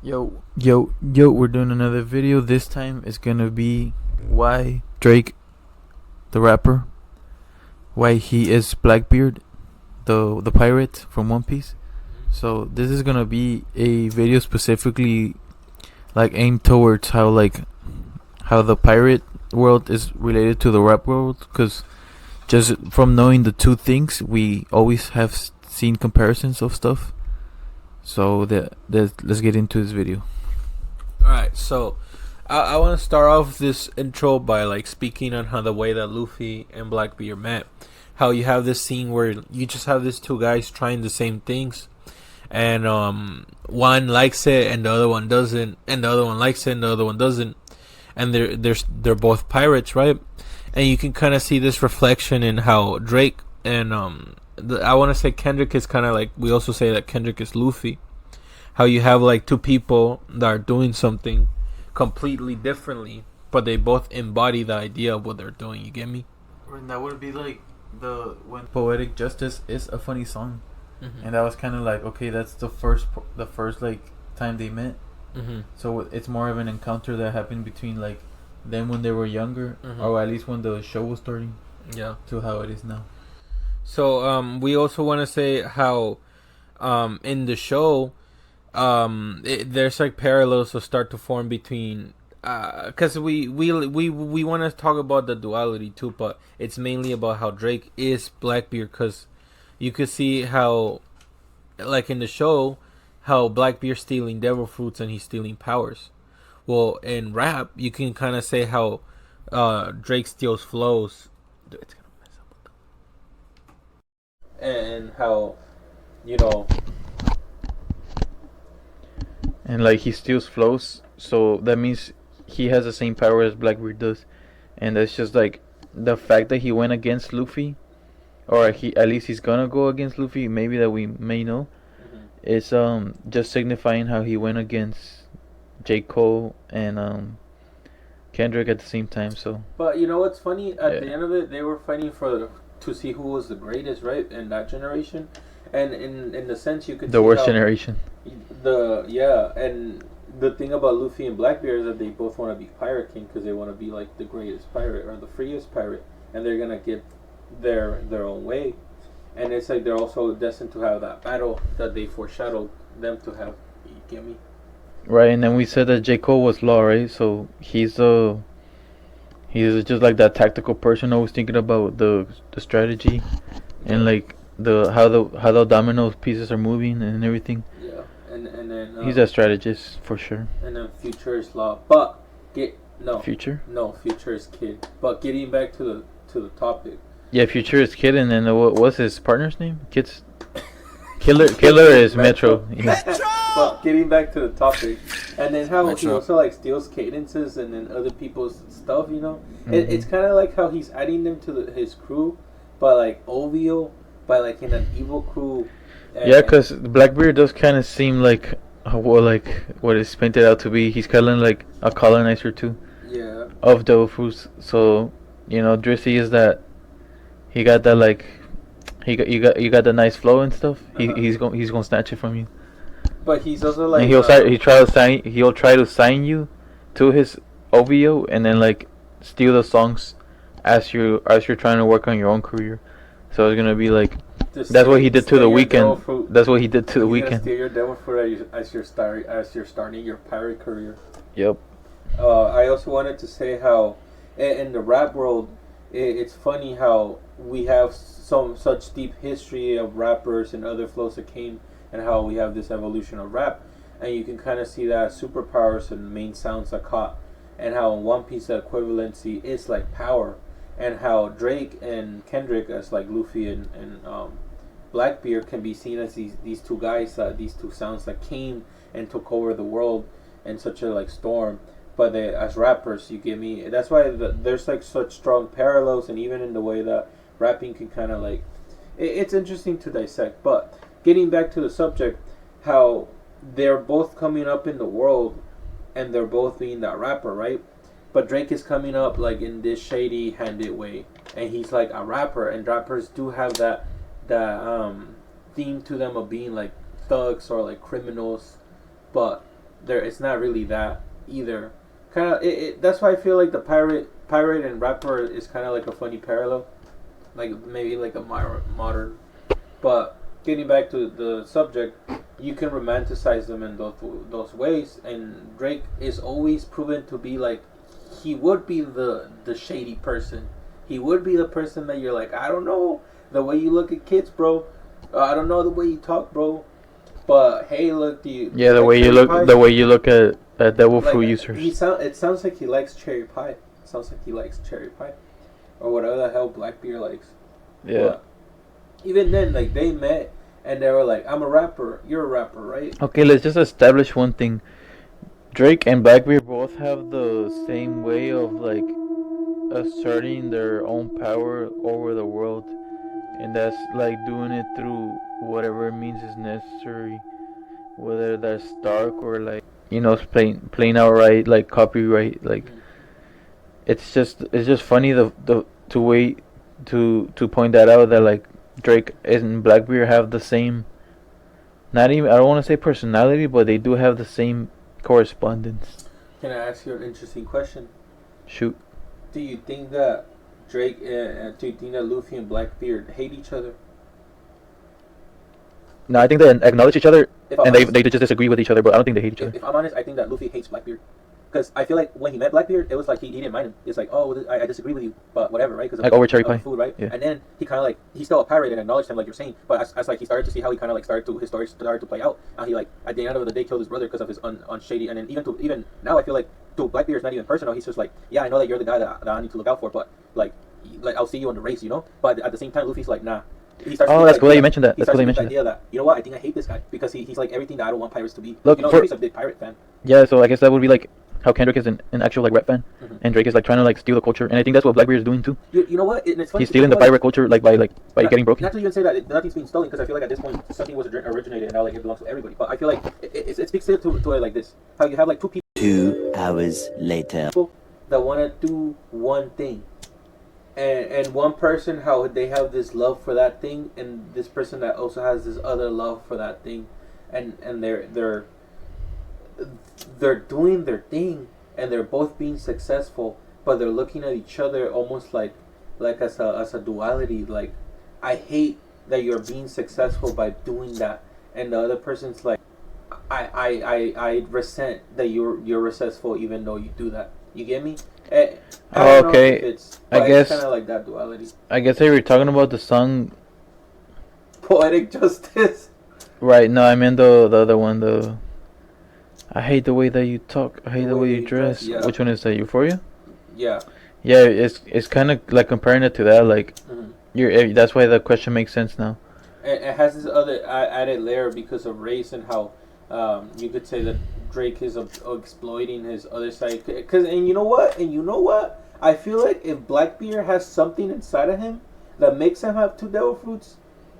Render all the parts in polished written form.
Yo, we're doing another video. This time it's gonna be why Drake, the rapper, why he is Blackbeard, the pirate from One Piece. So this is gonna be a video specifically like aimed towards how the pirate world is related to the rap world. Cause just from knowing the two things, we always have seen comparisons of stuff. So let's get into this video. Alright, so I want to start off this intro by speaking on how the way that Luffy and Blackbeard met. How you have this scene where you just have these two guys trying the same things, and one likes it and the other one doesn't, and the other one likes it and the other one doesn't, and they're both pirates, right? And you can kind of see this reflection in how Drake and I want to say Kendrick is kind of like, we also say that Kendrick is Luffy. How you have two people that are doing something completely differently, but they both embody the idea of what they're doing. You get me? And that would be like when Poetic Justice is a funny song, Mm-hmm. and that was kind of like, okay, that's the first time they met. Mm-hmm. So it's more of an encounter that happened between them when they were younger, Mhm. or at least when the show was starting, Yeah. to how it is now. So we also want to say how in the show there's parallels that start to form between, because we want to talk about the duality too, but it's mainly about how Drake is Blackbeard, because you could see how, in the show, how Blackbeard's stealing devil fruits and he's stealing powers. Well, in rap, you can kind of say how Drake steals flows. Dude, it's gonna mess up with them. And how, you know, And he steals flows, so that means he has the same power as Blackbeard does, and that's just the fact that he went against Luffy, or he at least he's gonna go against Luffy. Maybe that we may know. Mhm. It's just signifying how he went against J. Cole and Kendrick at the same time. So But you know what's funny? At the yeah, end of it, they were fighting to see who was the greatest, right? In that generation, and in the sense you could the see worst how generation. and the thing about Luffy and Blackbeard is that they both want to be Pirate King because they want to be the greatest pirate or the freest pirate, and they're gonna get their own way, and it's they're also destined to have that battle that they foreshadowed them to have. You get me? Right, and then we said that J. Cole was Law, right? So he's just that tactical person, always thinking about the strategy, and how the domino pieces are moving and everything. Yeah, and then He's a strategist for sure. and then Future is Law, but Future. Future is Kid. But getting back to the topic. Yeah, Future is Kid, and then what's his partner's name? Kid's Killer is Metro. Yeah. But getting back to the topic, and then how he Metro. also steals cadences and then other people's stuff. It's Mhm. kind of how he's adding them to his crew, but OVO, by in an evil crew. Yeah, because Blackbeard does kind of seem what it's painted out to be. He's kind of like a colonizer too Yeah. of Devil Fruits. So Drizzy is that he got that you got the nice flow and stuff. Uh-huh. He's gonna snatch it from you, But he's also and he'll try to sign you to his OVO, and then steal the songs as you're trying to work on your own career. So it's gonna be that's what he did to the Weekend. That's what he did to the He's gonna Weekend. steal your devil fruit as you're starting your pirate career. Yep. I also wanted to say how in the rap world, it's funny how we have such deep history of rappers and other flows that came, and how we have this evolution of rap, and you can kind of see that superpowers and main sounds are caught, and how in One Piece the equivalency is power, and how Drake and Kendrick as Luffy and Blackbeard can be seen as these two guys, these two sounds that came and took over the world in such a storm, but they as rappers, you get me. That's why there's such strong parallels, and even in the way that rapping can kind of it's interesting to dissect. But getting back to the subject, how they're both coming up in the world, and they're both being that rapper, right? But Drake is coming up in this shady handed way, and he's a rapper, and rappers do have that theme to them of being thugs or criminals, but it's not really that either. Kind of that's why I feel like the pirate and rapper is kind of like a funny parallel, like maybe like a modern. But getting back to the subject, you can romanticize them in those ways, and Drake is always proven to be like he would be the shady person. He would be the person that you're like, I don't know the way you look at kids, bro. I don't know the way you talk, bro. But hey, look, do you? Yeah, like cherry pie? the way you look at devil Like fruit users. it sounds like he likes cherry pie. It sounds like he likes cherry pie, or whatever the hell Blackbeard likes. Yeah. But even then, like they met and they were like, "I'm a rapper. You're a rapper, right?" Okay, let's just establish one thing. Drake and Blackbeard both have the same way of like asserting their own power over the world, and that's like doing it through whatever means is necessary, whether that's dark or like plain outright like copyright. Like it's just funny the to way to point that out, that like Drake and Blackbeard have the same, not even, I don't want to say personality, but they do have the same correspondence. Can I ask you an interesting question? Shoot. Do you think that Drake do you think that Luffy and Blackbeard hate each other? No, I think they acknowledge each other, If I'm and honest, they just disagree with each other, but I don't think they hate each other. if I'm honest, I think that Luffy hates Blackbeard. Because I feel like when he met Blackbeard, it was like he didn't mind him. It's like, oh, I disagree with you, but whatever, right? Because Like over cherry pie. food, right? Yeah. And then he kind of like, he's still a pirate and acknowledged him, like you're saying. But as like he started to see how he kind of like his story started to play out, and he like at the end of the day killed his brother because of his unshady. And then even now, I feel like to Blackbeard is not even personal. He's just like, yeah, I know that you're the guy that I need to look out for, but like I'll see you on the race, you know. But at the same time, Luffy's like, nah. He starts Oh, that's cool that you mentioned that. He That's starts cool that you to get the mentioned that. idea that, you know what, I think I hate this guy because he's like everything that I don't want pirates to be. Look, you know, for- Luffy's a big pirate fan. Yeah, so I guess that would be like how Kendrick is an actual like rap fan, Mhm. and Drake is like trying to like steal the culture, and I think that's what Blackbeard is doing too. You know what? It's funny. He's stealing the because, pirate culture like by not, getting broken. Not to even say that nothing's being stolen, because I feel like at this point something was originated and now like it belongs to everybody. But I feel like it speaks to it like this: how you have like two 2 hours later. people that want to do one thing, and one person how they have this love for that thing, and this person that also has this other love for that thing, and they're doing their thing, and they're both being successful, but they're looking at each other almost like as a duality. Like, I hate that you're being successful by doing that, and the other person's like, I resent that you're successful even though you do that. You get me? I don't know Okay, if it's, I but guess- it's kind of like that duality. I guess they were talking about the song, Poetic justice. right? No, I meant the other one. The I hate the way that you talk. I hate the way you dress. yeah. Which one is that? Euphoria? Yeah. Yeah, it's kind of like comparing it to that. Like Mhm. that's why the question makes sense now. It has this other added layer because of race and how you could say that Drake is exploiting his other side. And you know what? I feel like if Blackbeard has something inside of him that makes him have two devil fruits,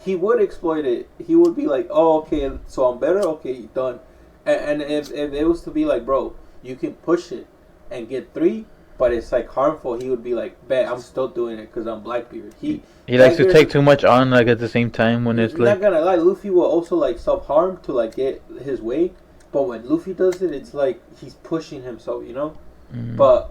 he would exploit it. He would be like, oh, okay, so I'm better? Okay, done. And if it was to be like, bro, you can push it and get 3, but it's like harmful, he would be like, bet, I'm still doing it because I'm Blackbeard. He likes to Blackbeard- take too much on, like at the same time when it's not like, gonna lie, Luffy will also like self-harm to like get his way, but when Luffy does it, it's like he's pushing himself, you know. mm, But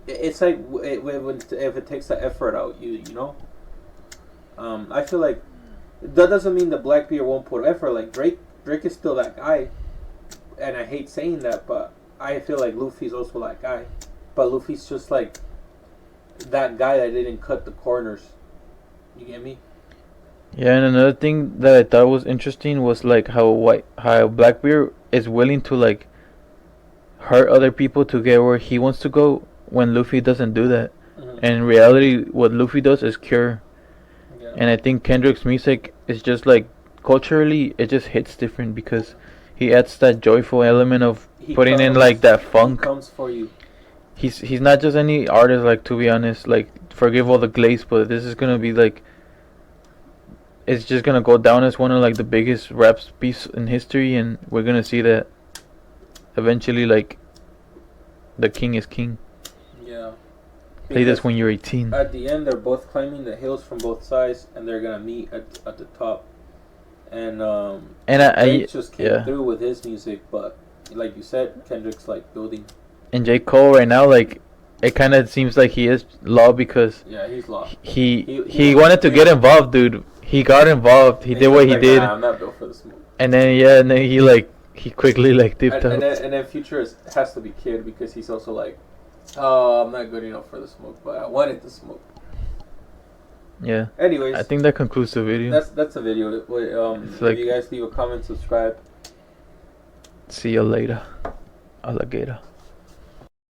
it's like if it takes the effort out, you know. I feel like that doesn't mean that Blackbeard won't put effort. Like Drake is still that guy, and I hate saying that, but I feel like Luffy's also that guy. But Luffy's just like that guy that didn't cut the corners. You get me? yeah. And another thing that I thought was interesting was like how Blackbeard is willing to like hurt other people to get where he wants to go, when Luffy doesn't do that. Mhm. And in reality, what Luffy does is cure. Yeah. And I think Kendrick's music is just like culturally, it just hits different because he adds that joyful element of He putting in comes- like that He funk. comes for you. He's not just any artist, like, to be honest, like, forgive all the glaze, but this is gonna be like, it's just gonna go down as one of like the biggest rap piece in history, and we're gonna see that eventually, like, the king is king. Yeah. Play this Because when you're 18. at the end, they're both climbing the hills from both sides, and they're gonna meet at the top. And And I Drake just came yeah. through with his music, but like you said, Kendrick's like building. And J. Cole right now, like, it kind of seems like he is law because Yeah, he's lost. he wanted to get involved, dude. He got involved. He did what he did. Nah, I'm not built for the smoke. And then he quickly like dipped out. And then Future has to be Kid because he's also like, oh, I'm not good enough for the smoke, but I wanted the smoke. Yeah. Anyways, I think that concludes the video. that's a video. If you guys leave a comment, subscribe. See you later, alligator.